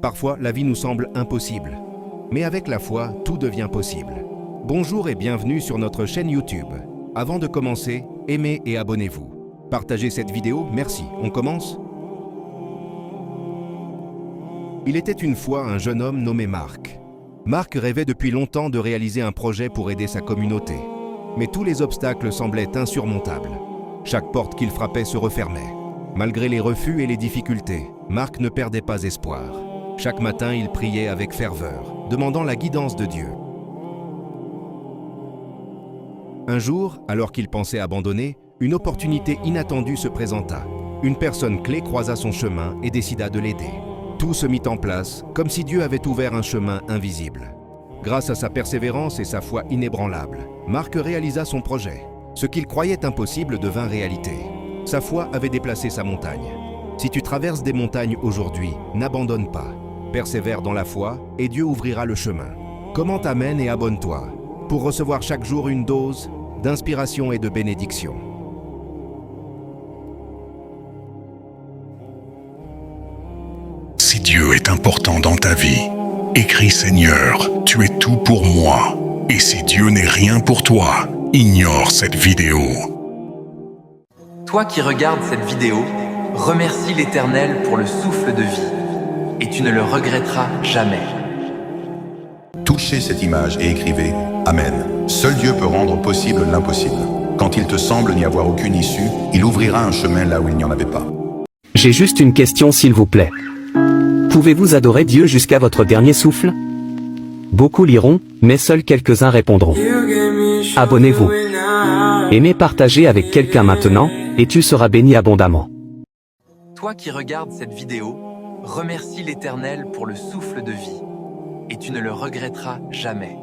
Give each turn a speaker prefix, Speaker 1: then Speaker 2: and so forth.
Speaker 1: Parfois, la vie nous semble impossible. Mais avec la foi, tout devient possible. Bonjour et bienvenue sur notre chaîne YouTube. Avant de commencer, aimez et abonnez-vous. Partagez cette vidéo, merci. On commence? Il était une fois un jeune homme nommé Marc. Marc rêvait depuis longtemps de réaliser un projet pour aider sa communauté. Mais tous les obstacles semblaient insurmontables. Chaque porte qu'il frappait se refermait. Malgré les refus et les difficultés, Marc ne perdait pas espoir. Chaque matin, il priait avec ferveur, demandant la guidance de Dieu. Un jour, alors qu'il pensait abandonner, une opportunité inattendue se présenta. Une personne clé croisa son chemin et décida de l'aider. Tout se mit en place, comme si Dieu avait ouvert un chemin invisible. Grâce à sa persévérance et sa foi inébranlable, Marc réalisa son projet. Ce qu'il croyait impossible devint réalité. Sa foi avait déplacé sa montagne. Si tu traverses des montagnes aujourd'hui, n'abandonne pas. Persévère dans la foi et Dieu ouvrira le chemin. Commente Amen et abonne-toi pour recevoir chaque jour une dose d'inspiration et de bénédiction.
Speaker 2: Si Dieu est important dans ta vie, écris Seigneur, tu es tout pour moi. Et si Dieu n'est rien pour toi, ignore cette vidéo.
Speaker 3: Toi qui regardes cette vidéo, remercie l'Éternel pour le souffle de vie, et tu ne le regretteras jamais.
Speaker 4: Touchez cette image et écrivez « Amen ». Seul Dieu peut rendre possible l'impossible. Quand il te semble n'y avoir aucune issue, il ouvrira un chemin là où il n'y en avait pas.
Speaker 5: J'ai juste une question s'il vous plaît. Pouvez-vous adorer Dieu jusqu'à votre dernier souffle? Beaucoup liront, mais seuls quelques-uns répondront. Abonnez-vous. Aimez partager avec quelqu'un maintenant, et tu seras béni abondamment.
Speaker 3: Toi qui regardes cette vidéo, remercie l'Éternel pour le souffle de vie, et tu ne le regretteras jamais.